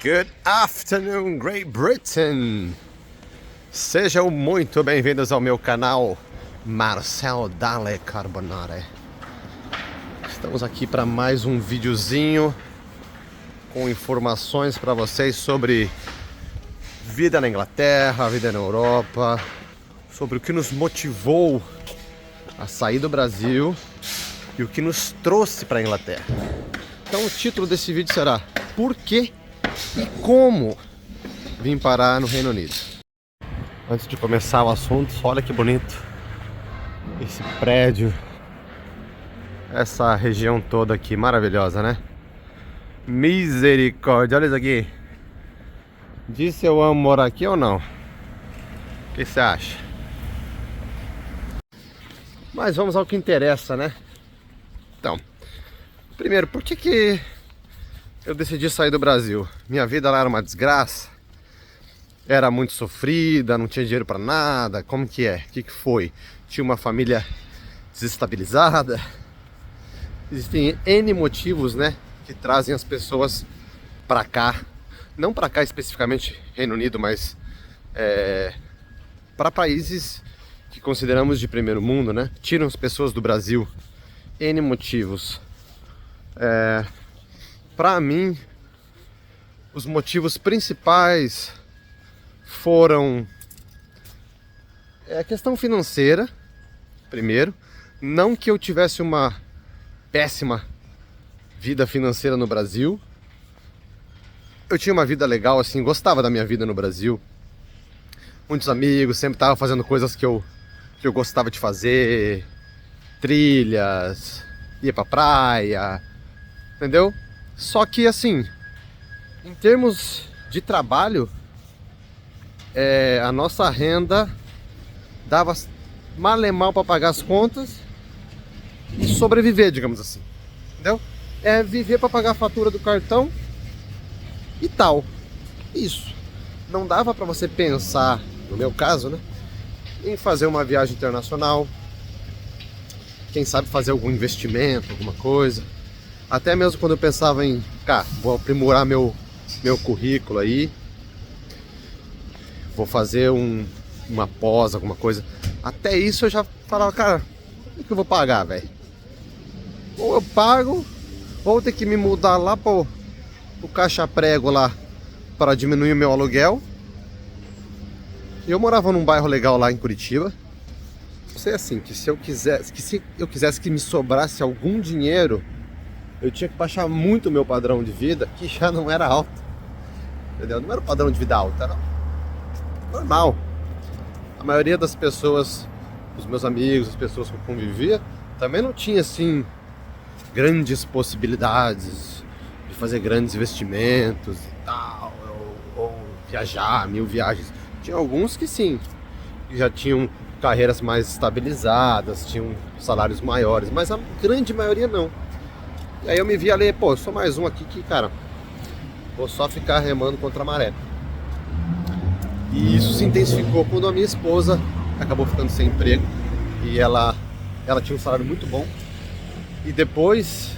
Good afternoon, Great Britain! Sejam muito bem-vindos ao meu canal Marcel Dale Carbonare. Estamos aqui para mais um videozinho com informações para vocês sobre vida na Inglaterra, vida na Europa, sobre o que nos motivou a sair do Brasil e o que nos trouxe para a Inglaterra. Então o título desse vídeo será Por que e como vim parar no Reino Unido. Antes de começar o assunto, olha que bonito esse prédio, essa região toda aqui, maravilhosa, né? Misericórdia, olha isso aqui. Diz se eu amo morar aqui ou não. O que você acha? Mas vamos ao que interessa, né? Então, primeiro, por que eu decidi sair do Brasil? Minha vida lá era uma desgraça, era muito sofrida, não tinha dinheiro pra nada. Como que é? O que foi? Tinha uma família desestabilizada. Existem N motivos, né, que trazem as pessoas pra cá. Não pra cá especificamente Reino Unido, mas para países que consideramos de primeiro mundo, né? Tiram as pessoas do Brasil. N motivos. Para mim, os motivos principais foram a questão financeira, primeiro. Não que eu tivesse uma péssima vida financeira no Brasil. Eu tinha uma vida legal, assim, gostava da minha vida no Brasil. Muitos amigos, sempre estava fazendo coisas que eu gostava de fazer. Trilhas, ia pra praia, entendeu? Só que assim, em termos de trabalho, a nossa renda dava mal e mal para pagar as contas e sobreviver, digamos assim, entendeu? É viver para pagar a fatura do cartão e tal. Isso. Não dava para você pensar, no meu caso, né, em fazer uma viagem internacional, quem sabe fazer algum investimento, alguma coisa. Até mesmo quando eu pensava em, vou aprimorar meu currículo aí, vou fazer uma pós, alguma coisa. Até isso eu já falava, cara, o que eu vou pagar, velho? Ou eu pago, ou eu tenho que me mudar lá pro caixa prego lá para diminuir o meu aluguel. Eu morava num bairro legal lá em Curitiba. Sei assim, que se eu quisesse que me sobrasse algum dinheiro, eu tinha que baixar muito o meu padrão de vida, que já não era alto, entendeu? Não era um padrão de vida alto, era normal. A maioria das pessoas, os meus amigos, as pessoas que eu convivia, também não tinha assim grandes possibilidades de fazer grandes investimentos e tal, ou viajar, 1000 viagens. Tinha alguns que sim, que já tinham carreiras mais estabilizadas, tinham salários maiores, mas a grande maioria não. E aí eu me vi ali, pô, eu sou mais um aqui que, cara, vou só ficar remando contra a maré. E isso se intensificou quando a minha esposa acabou ficando sem emprego. E ela tinha um salário muito bom. E depois,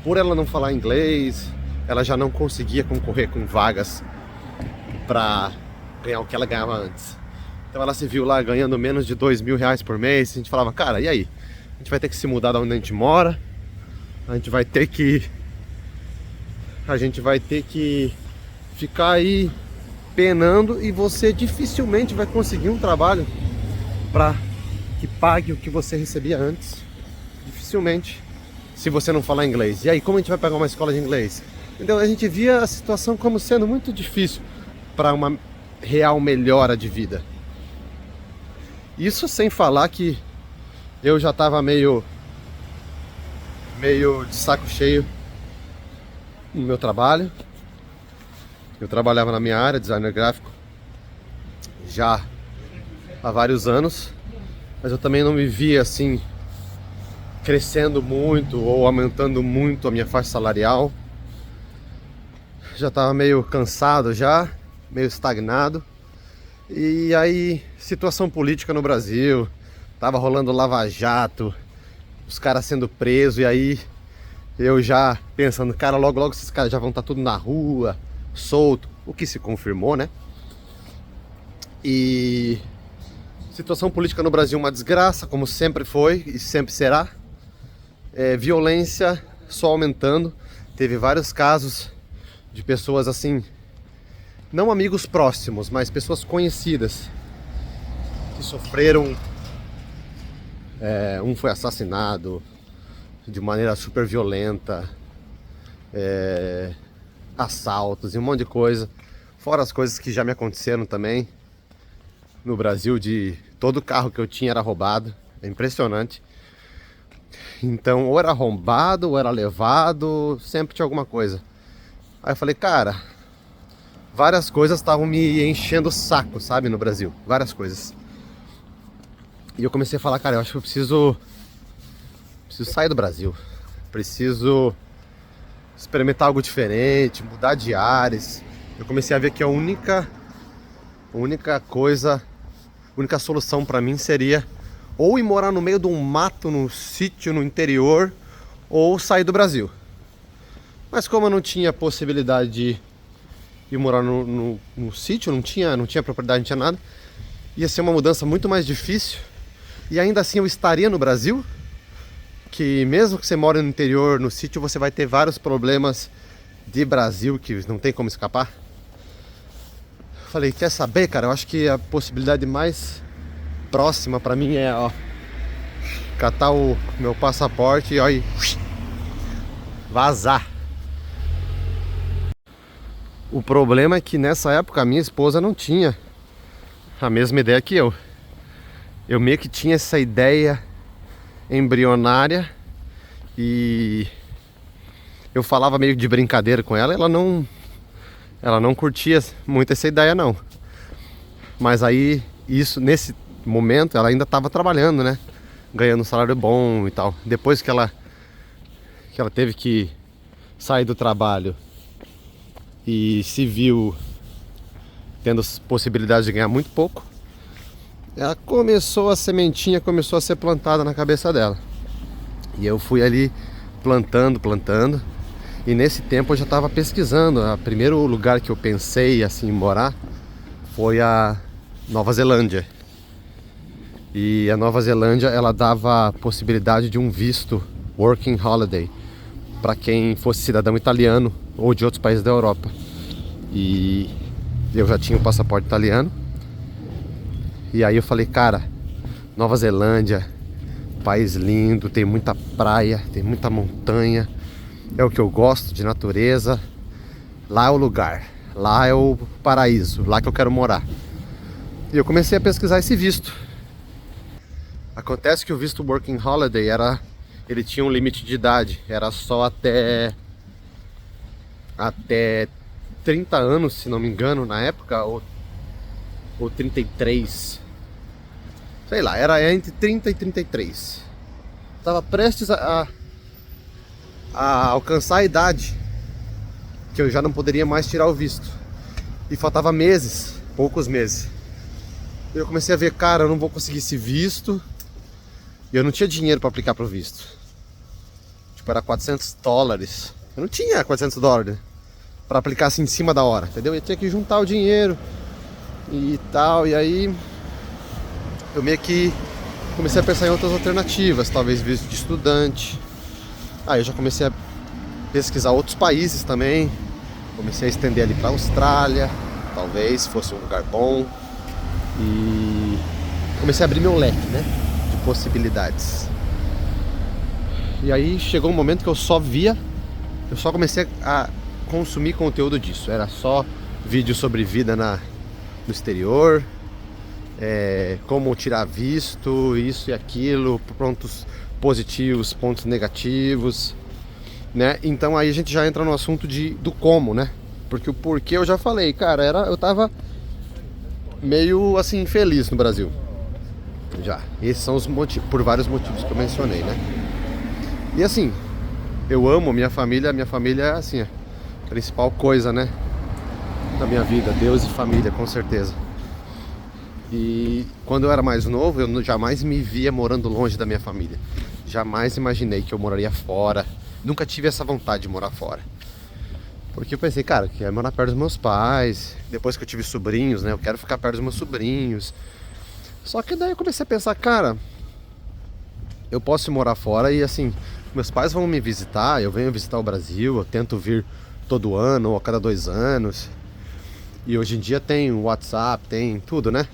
por ela não falar inglês, ela já não conseguia concorrer com vagas pra ganhar o que ela ganhava antes. Então ela se viu lá ganhando menos de 2.000 reais por mês. A gente falava, cara, e aí? A gente vai ter que se mudar da onde a gente mora. A gente vai ter que ficar aí penando, e você dificilmente vai conseguir um trabalho para que pague o que você recebia antes. Dificilmente, se você não falar inglês. E aí, como a gente vai pagar uma escola de inglês? Então a gente via a situação como sendo muito difícil para uma real melhora de vida. Isso sem falar que eu já estava meio de saco cheio no meu trabalho. Eu trabalhava na minha área, designer gráfico, já há vários anos, mas eu também não me via assim crescendo muito ou aumentando muito a minha faixa salarial. Já estava meio cansado já, meio estagnado. E aí, situação política no Brasil, tava rolando Lava Jato, os caras sendo presos, e aí eu já pensando, cara, logo esses caras já vão estar tudo na rua, solto, o que se confirmou, né? E situação política no Brasil uma desgraça, como sempre foi e sempre será. Violência só aumentando. Teve vários casos de pessoas assim, não amigos próximos, mas pessoas conhecidas que sofreram. Um foi assassinado de maneira super violenta, assaltos e um monte de coisa. Fora as coisas que já me aconteceram também no Brasil, de todo carro que eu tinha era roubado. É impressionante. Então, ou era arrombado, ou era levado, sempre tinha alguma coisa. Aí eu falei, cara, várias coisas estavam me enchendo o saco, sabe, no Brasil. Várias coisas. E eu comecei a falar, cara, eu acho que eu preciso sair do Brasil. Preciso experimentar algo diferente, mudar de ares. Eu comecei a ver que a única solução pra mim seria ou ir morar no meio de um mato, num sítio, no interior, ou sair do Brasil. Mas como eu não tinha possibilidade de ir morar no sítio, não tinha propriedade, não tinha nada, ia ser uma mudança muito mais difícil. E ainda assim eu estaria no Brasil, que mesmo que você mora no interior, no sítio, você vai ter vários problemas de Brasil que não tem como escapar. Falei, quer saber, cara? Eu acho que a possibilidade mais próxima pra mim é, catar o meu passaporte e vazar. O problema é que nessa época a minha esposa não tinha a mesma ideia que eu. Eu meio que tinha essa ideia embrionária e eu falava meio de brincadeira com ela. Ela não curtia muito essa ideia, não. Mas aí, nesse momento, ela ainda estava trabalhando, né? Ganhando um salário bom e tal. Depois que ela teve que sair do trabalho e se viu tendo possibilidade de ganhar muito pouco, a sementinha começou a ser plantada na cabeça dela. E eu fui ali plantando. E nesse tempo eu já estava pesquisando. O primeiro lugar que eu pensei assim em morar foi a Nova Zelândia. E a Nova Zelândia, ela dava a possibilidade de um visto Working Holiday para quem fosse cidadão italiano ou de outros países da Europa. E eu já tinha o passaporte italiano. E aí eu falei, cara, Nova Zelândia, país lindo, tem muita praia, tem muita montanha, é o que eu gosto de natureza. Lá é o lugar, lá é o paraíso, lá que eu quero morar. E eu comecei a pesquisar esse visto. Acontece que o visto Working Holiday ele tinha um limite de idade, era só até 30 anos, se não me engano, na época, ou 33. Sei lá, era entre 30 e 33. Tava prestes a alcançar a idade que eu já não poderia mais tirar o visto. E faltava meses, poucos meses. Eu comecei a ver, cara, eu não vou conseguir esse visto. E eu não tinha dinheiro para aplicar pro visto. Tipo, era $400. Eu não tinha $400 para aplicar assim em cima da hora, entendeu? Eu tinha que juntar o dinheiro e tal. E aí eu meio que comecei a pensar em outras alternativas, talvez visto de estudante. Aí eu já comecei a pesquisar outros países também. Comecei a estender ali para Austrália, talvez fosse um lugar bom. E comecei a abrir meu leque, né, de possibilidades. E aí chegou um momento que eu só comecei a consumir conteúdo disso. Era só vídeo sobre vida no exterior, como tirar visto, isso e aquilo, pontos positivos, pontos negativos, né? Então aí a gente já entra no assunto do como, né? Porque o porquê eu já falei, cara, eu tava meio assim infeliz no Brasil. Já. Esses são os motivos, por vários motivos que eu mencionei, né? E assim, eu amo minha família é assim, a principal coisa, né, da minha vida, Deus e família, com certeza. E quando eu era mais novo, eu jamais me via morando longe da minha família. Jamais imaginei que eu moraria fora. Nunca tive essa vontade de morar fora. Porque eu pensei, cara, eu quero morar perto dos meus pais. Depois que eu tive sobrinhos, né? Eu quero ficar perto dos meus sobrinhos. Só que daí eu comecei a pensar, cara, eu posso morar fora e assim, meus pais vão me visitar, eu venho visitar o Brasil, eu tento vir todo ano ou a cada 2 anos. E hoje em dia tem o WhatsApp, tem tudo, né?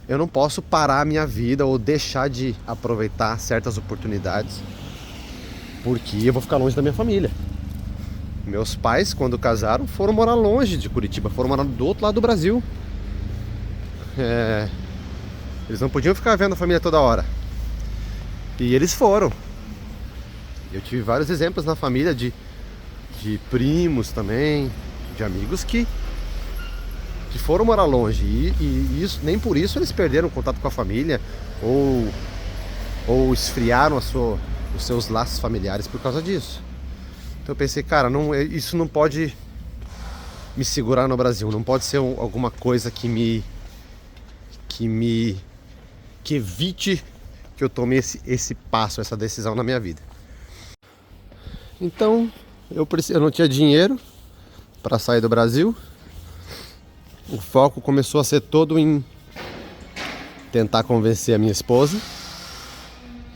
Eu não posso parar a minha vida ou deixar de aproveitar certas oportunidades porque eu vou ficar longe da minha família. Meus pais, quando casaram, foram morar longe de Curitiba, foram morar do outro lado do Brasil. Eles não podiam ficar vendo a família toda hora. E eles foram. Eu tive vários exemplos na família de primos também, de amigos que foram morar longe. E isso, nem por isso eles perderam o contato com a família ou esfriaram os seus laços familiares por causa disso. Então eu pensei, cara, isso não pode me segurar no Brasil. Não pode ser alguma coisa que evite que eu tome esse passo, essa decisão na minha vida. Então eu não tinha dinheiro para sair do Brasil. O foco começou a ser todo em tentar convencer a minha esposa,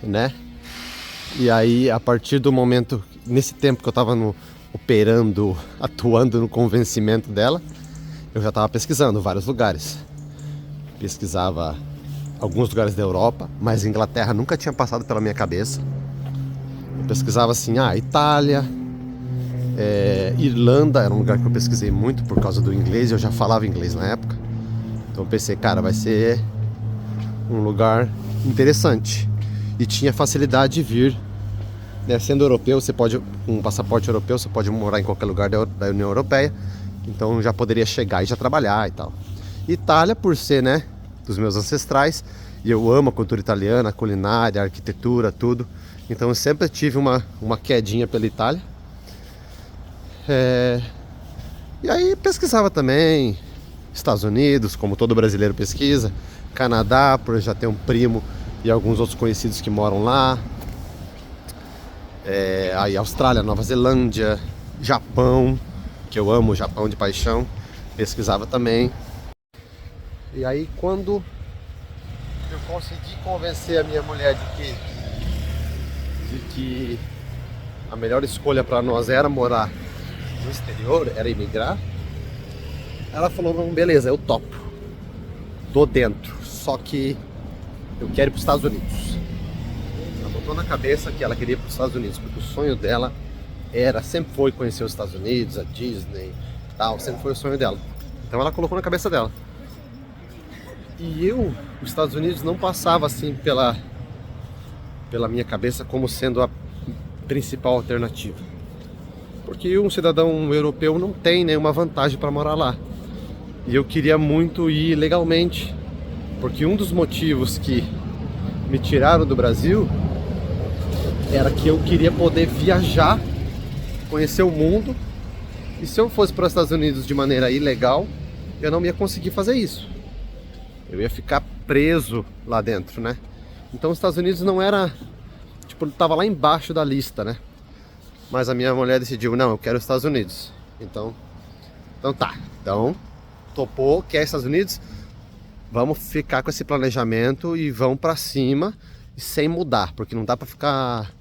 né? E aí, a partir do momento, nesse tempo que eu estava atuando no convencimento dela, eu já estava pesquisando vários lugares. Pesquisava alguns lugares da Europa, mas a Inglaterra nunca tinha passado pela minha cabeça. Eu pesquisava assim, Itália, Irlanda era um lugar que eu pesquisei muito por causa do inglês, eu já falava inglês na época. Então eu pensei, cara, vai ser um lugar interessante. E tinha facilidade de vir, né? Sendo europeu, com um passaporte europeu, você pode morar em qualquer lugar da União Europeia. Então já poderia chegar e já trabalhar e tal. Itália, por ser, né, dos meus ancestrais, e eu amo a cultura italiana, a culinária, a arquitetura, tudo. Então eu sempre tive uma quedinha pela Itália. E aí pesquisava também Estados Unidos, como todo brasileiro pesquisa, Canadá, por eu já ter um primo e alguns outros conhecidos que moram lá. Aí Austrália, Nova Zelândia, Japão, que eu amo o Japão de paixão, pesquisava também. E aí quando eu consegui convencer a minha mulher de que a melhor escolha para nós era morar no exterior, era emigrar, ela falou, beleza, eu topo, tô dentro, só que eu quero ir para os Estados Unidos. Ela botou na cabeça que ela queria ir para os Estados Unidos, porque o sonho dela sempre foi conhecer os Estados Unidos, a Disney, tal, sempre foi o sonho dela. Então ela colocou na cabeça dela. E os Estados Unidos não passava assim pela minha cabeça como sendo a principal alternativa. Porque um cidadão europeu não tem nenhuma vantagem para morar lá. E eu queria muito ir legalmente, porque um dos motivos que me tiraram do Brasil era que eu queria poder viajar, conhecer o mundo, e se eu fosse para os Estados Unidos de maneira ilegal, eu não ia conseguir fazer isso. Eu ia ficar preso lá dentro, né? Então os Estados Unidos não era, tipo, tava lá embaixo da lista, né? Mas a minha mulher decidiu, não, eu quero os Estados Unidos. Então tá. Então, topou, quer Estados Unidos? Vamos ficar com esse planejamento e vamos pra cima sem mudar, porque não dá pra ficar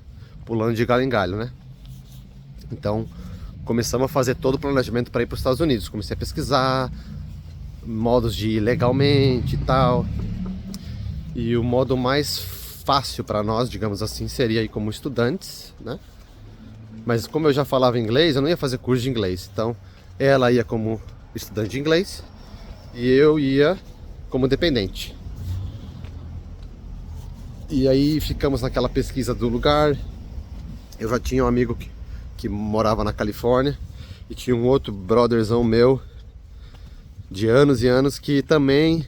pulando de galho em galho, né? Então, começamos a fazer todo o planejamento para ir para os Estados Unidos. Comecei a pesquisar modos de ir legalmente e tal. E o modo mais fácil para nós, digamos assim, seria ir como estudantes, né? Mas como eu já falava inglês, eu não ia fazer curso de inglês. Então, ela ia como estudante de inglês e eu ia como dependente. E aí ficamos naquela pesquisa do lugar. Eu já tinha um amigo que morava na Califórnia e tinha um outro brotherzão meu de anos e anos que também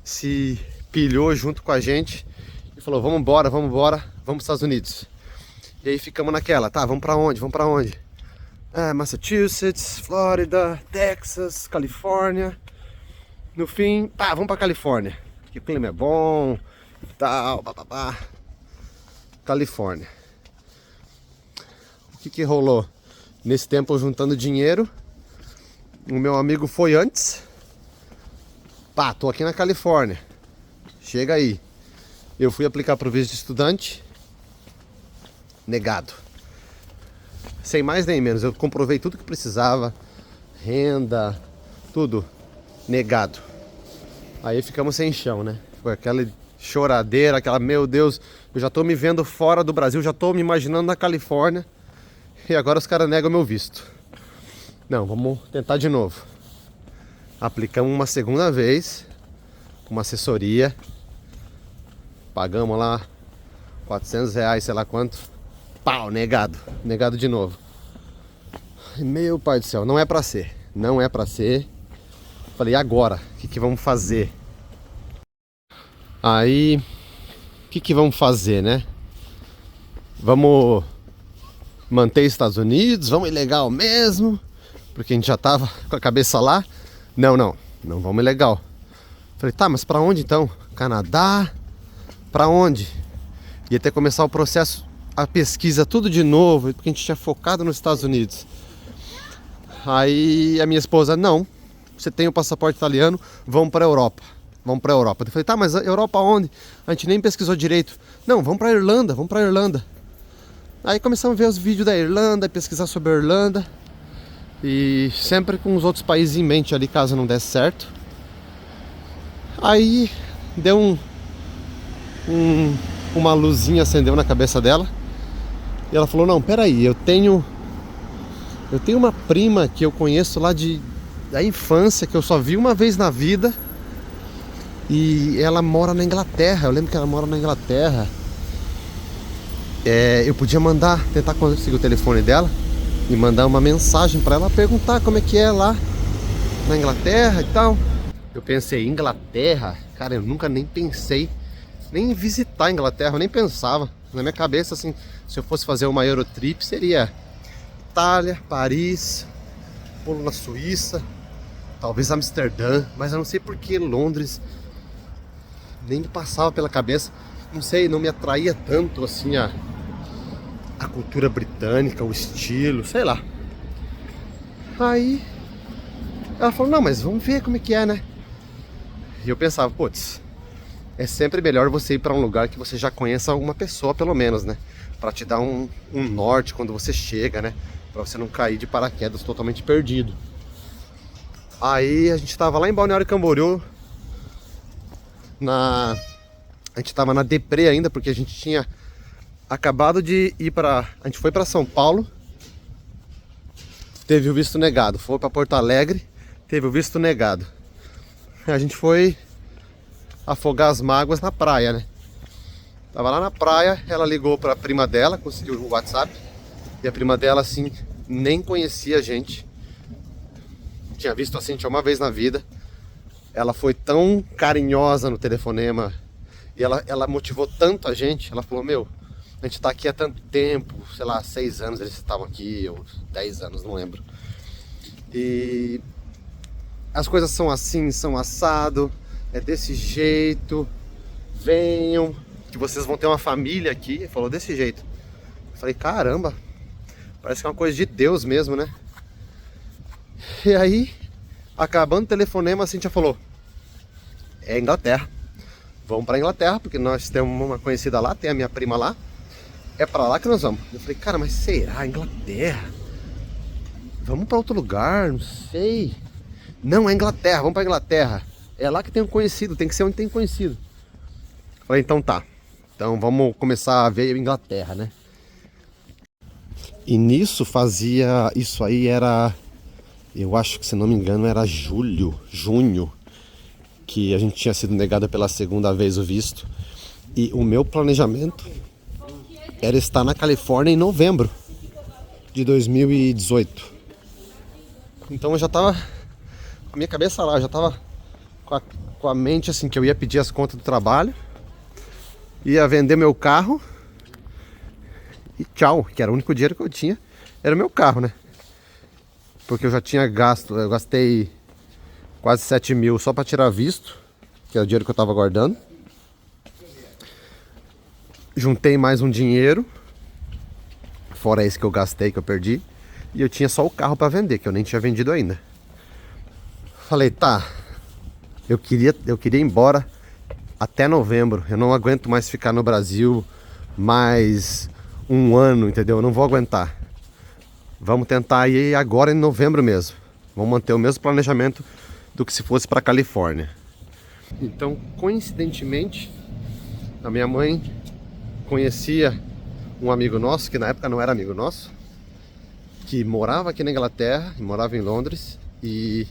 se pilhou junto com a gente e falou, vamos embora, vamos para os Estados Unidos. E aí ficamos naquela, tá, vamos pra onde? Vamos pra onde? Massachusetts, Flórida, Texas, Califórnia. No fim, vamos pra Califórnia, que o clima é bom e tal, papapá. Califórnia. O que rolou? Nesse tempo eu juntando dinheiro, O meu amigo foi antes. Pá, tô aqui na Califórnia. Chega aí. Eu fui aplicar pro visto de estudante. Negado. Sem mais nem menos. Eu comprovei tudo que precisava. Renda, tudo. Negado. Aí ficamos sem chão, né? Foi aquela choradeira, aquela, meu Deus, eu já tô me vendo fora do Brasil, já tô me imaginando na Califórnia. E agora os caras negam meu visto. Não, vamos tentar de novo. Aplicamos uma segunda vez, com uma assessoria. Pagamos lá R$400, sei lá quanto. Pau, negado. Negado de novo. Meu pai do céu, não é pra ser. Não é pra ser. Falei, e agora? O que vamos fazer? Aí, o que vamos fazer, né? Vamos manter os Estados Unidos? Vamos ilegal mesmo? Porque a gente já tava com a cabeça lá. Não vamos ilegal. Falei, tá, mas pra onde então? Canadá? Pra onde? Ia ter que começar o processo, a pesquisa tudo de novo, porque a gente tinha focado nos Estados Unidos. Aí a minha esposa, não, você tem o passaporte italiano, vamos pra Europa. Vamos pra Europa. Eu falei, tá, mas a Europa onde? A gente nem pesquisou direito. Não, vamos pra Irlanda, vamos pra Irlanda. Aí começamos a ver os vídeos da Irlanda, pesquisar sobre a Irlanda. E sempre com os outros países em mente ali, caso não desse certo. Aí deu uma luzinha acendeu na cabeça dela. E ela falou, não, peraí, eu tenho uma prima que eu conheço lá da infância, que eu só vi uma vez na vida. E ela mora na Inglaterra, eu lembro que ela mora na Inglaterra. Eu podia tentar conseguir o telefone dela e mandar uma mensagem pra ela, perguntar como é que é lá na Inglaterra e tal. Eu pensei, Inglaterra? Cara, eu nunca nem pensei nem em visitar a Inglaterra, eu nem pensava. Na minha cabeça, assim, se eu fosse fazer uma Eurotrip, seria Itália, Paris, pulo na Suíça, talvez Amsterdã, mas eu não sei por que Londres nem me passava pela cabeça. Não sei, não me atraía tanto assim a cultura britânica, o estilo, sei lá. Aí ela falou, não, mas vamos ver como é que é, né? E eu pensava, putz, é sempre melhor você ir para um lugar que você já conheça alguma pessoa, pelo menos, né? Pra te dar um norte quando você chega, né? Pra você não cair de paraquedas totalmente perdido. Aí a gente tava lá em Balneário Camboriú. A gente tava na deprê ainda, porque a gente tinha acabado de ir a gente foi pra São Paulo, teve o visto negado. Foi pra Porto Alegre, teve o visto negado. A gente foi afogar as mágoas na praia, né? Tava lá na praia, ela ligou pra prima dela, conseguiu o WhatsApp. E a prima dela, assim, nem conhecia a gente. Tinha visto assim, tinha uma vez na vida. Ela foi tão carinhosa no telefonema. E ela motivou tanto a gente. Ela falou, meu, a gente tá aqui há tanto tempo. Sei lá, 6 anos eles estavam aqui, ou 10 anos, não lembro. E as coisas são assim, são assado. É desse jeito. Venham, que vocês vão ter uma família aqui. Falou desse jeito. Eu falei, caramba, parece que é uma coisa de Deus mesmo, né? E aí, acabando o telefonema, a Cíntia falou, é Inglaterra. Vamos pra Inglaterra, porque nós temos uma conhecida lá, tem a minha prima lá. É pra lá que nós vamos. Eu falei, cara, mas será Inglaterra? Vamos pra outro lugar, não sei. Não, é Inglaterra, vamos pra Inglaterra. É lá que tem um conhecido, tem que ser onde tem conhecido. Eu falei, então tá. Então vamos começar a ver Inglaterra, né? E nisso fazia... Isso aí era... Eu acho que, se não me engano, era junho, que a gente tinha sido negado pela segunda vez o visto. E o meu planejamento era estar na Califórnia em novembro de 2018. Então eu já tava com a minha cabeça lá, eu já tava com a mente assim, que eu ia pedir as contas do trabalho, ia vender meu carro e tchau, que era o único dinheiro que eu tinha, era o meu carro, né? Porque eu já tinha eu gastei quase 7 mil só para tirar visto, que é o dinheiro que eu tava guardando. Juntei mais um dinheiro, fora esse que eu gastei, que eu perdi. E eu tinha só o carro para vender, que eu nem tinha vendido ainda. falei, tá, eu queria ir embora até novembro. Eu não aguento mais ficar no Brasil mais um ano, entendeu? Eu não vou aguentar. Vamos tentar ir agora em novembro mesmo. Vamos manter o mesmo planejamento do que se fosse para Califórnia. Então, coincidentemente, a minha mãe conhecia um amigo nosso, que na época não era amigo nosso, que morava aqui na Inglaterra, morava em Londres, e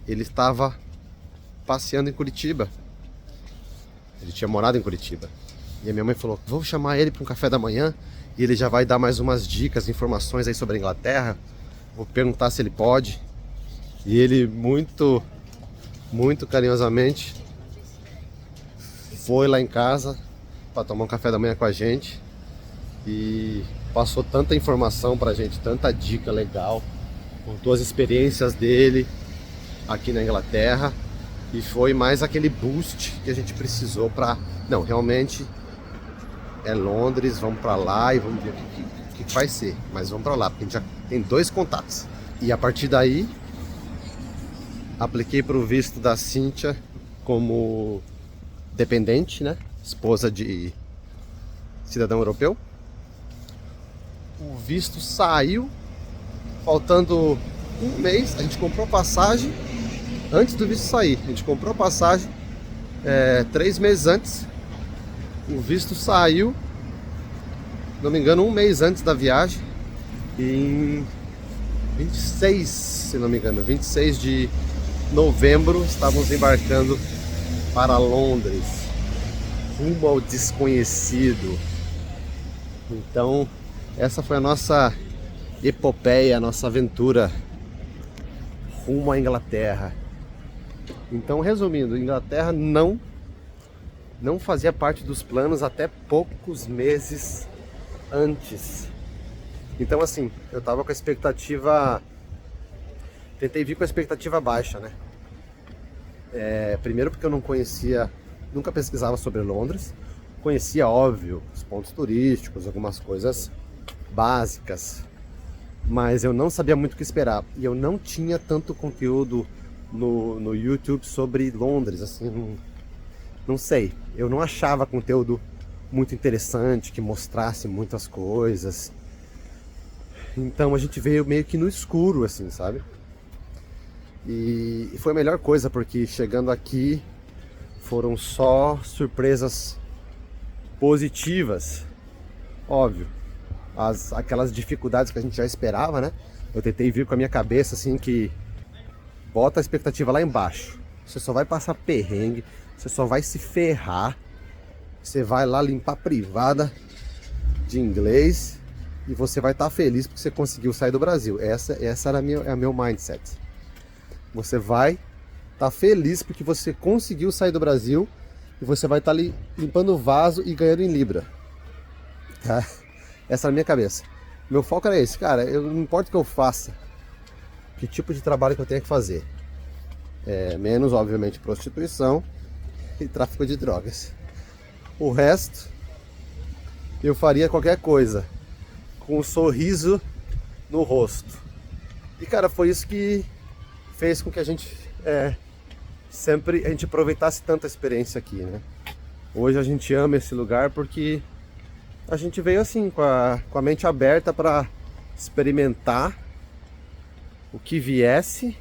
ele estava passeando em Curitiba. Ele tinha morado em Curitiba. E a minha mãe falou, vou chamar ele para um café da manhã e ele já vai dar mais umas dicas, informações aí sobre a Inglaterra. Vou perguntar se ele pode. E ele muito carinhosamente foi lá em casa para tomar um café da manhã com a gente e passou tanta informação pra gente, tanta dica legal, contou as experiências dele aqui na Inglaterra e foi mais aquele boost que a gente precisou para, não, realmente é Londres, vamos para lá e vamos ver o que vai ser, mas vamos para lá, porque a gente já tem 2 contatos. E a partir daí apliquei para o visto da Cíntia como dependente, né? Esposa de cidadão europeu. O visto saiu, faltando um mês, a gente comprou passagem antes do visto sair. A gente comprou passagem 3 meses antes. O visto saiu, não me engano, um mês antes da viagem. Em 26, se não me engano, 26 de novembro, estávamos embarcando para Londres, rumo ao desconhecido. Então, essa foi a nossa epopeia, a nossa aventura rumo à Inglaterra. Então, resumindo, Inglaterra não fazia parte dos planos até poucos meses antes. Então, assim, eu tava com a expectativa... Tentei vir com a expectativa baixa, né? Primeiro porque eu não conhecia, nunca pesquisava sobre Londres. Conhecia, óbvio, os pontos turísticos, algumas coisas básicas, mas eu não sabia muito o que esperar. E eu não tinha tanto conteúdo no YouTube sobre Londres, assim, não sei. Eu não achava conteúdo muito interessante, que mostrasse muitas coisas. Então a gente veio meio que no escuro, assim, sabe? E foi a melhor coisa, porque chegando aqui foram só surpresas positivas. Óbvio, aquelas dificuldades que a gente já esperava, né? Eu tentei vir com a minha cabeça assim, que bota a expectativa lá embaixo. Você só vai passar perrengue, você só vai se ferrar. Você vai lá limpar a privada de inglês e você vai estar feliz porque você conseguiu sair do Brasil. Essa era meu mindset. Você vai estar feliz porque você conseguiu sair do Brasil e você vai estar ali limpando o vaso e ganhando em libra. Tá? Essa era a minha cabeça. Meu foco era esse, cara. Não importa o que eu faça, que tipo de trabalho que eu tenho que fazer. Menos, obviamente, prostituição e tráfico de drogas. O resto, eu faria qualquer coisa com um sorriso no rosto. E, cara, foi isso que fez com que a gente sempre aproveitasse tanta experiência aqui, né? Hoje a gente ama esse lugar porque a gente veio assim, com a mente aberta para experimentar o que viesse,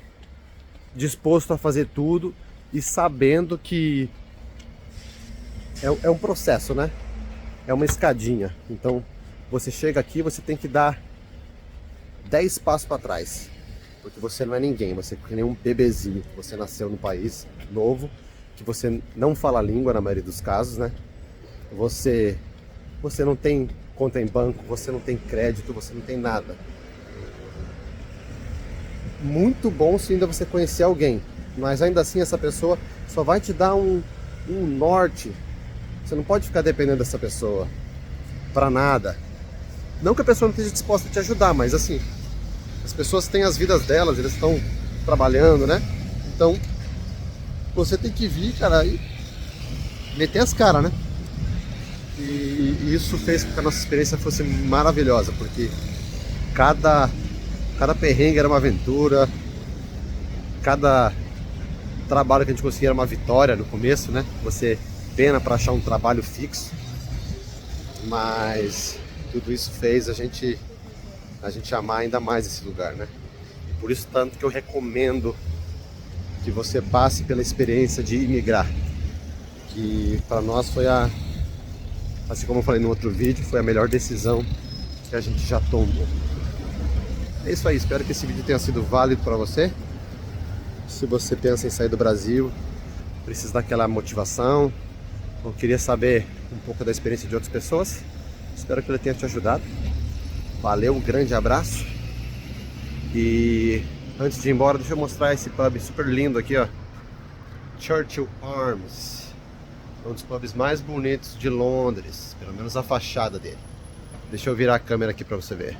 disposto a fazer tudo e sabendo que é um processo, né? É uma escadinha. Então, você chega aqui, você tem que dar 10 passos para trás. Porque você não é ninguém, você é que nem um bebezinho. Você nasceu num país novo, que você não fala a língua na maioria dos casos, né? Você não tem conta em banco, você não tem crédito, você não tem nada. Muito bom se ainda você conhecer alguém, mas ainda assim essa pessoa só vai te dar um norte. Você não pode ficar dependendo dessa pessoa para nada. Não que a pessoa não esteja disposta a te ajudar, mas assim, as pessoas têm as vidas delas, eles estão trabalhando, né? Então, você tem que vir, cara, e meter as caras, né? E isso fez com que a nossa experiência fosse maravilhosa, porque cada perrengue era uma aventura, cada trabalho que a gente conseguia era uma vitória no começo, né? Você pena para achar um trabalho fixo, mas tudo isso fez a gente amar ainda mais esse lugar, né? Por isso tanto que eu recomendo que você passe pela experiência de imigrar, que para nós foi assim como eu falei no outro vídeo, foi a melhor decisão que a gente já tomou. É isso aí, espero que esse vídeo tenha sido válido para você. Se você pensa em sair do Brasil, precisa daquela motivação, ou queria saber um pouco da experiência de outras pessoas, espero que ele tenha te ajudado. Valeu, um grande abraço. E antes de ir embora, deixa eu mostrar esse pub super lindo aqui, ó. Churchill Arms. É um dos pubs mais bonitos de Londres, pelo menos a fachada dele. Deixa eu virar a câmera aqui para você ver.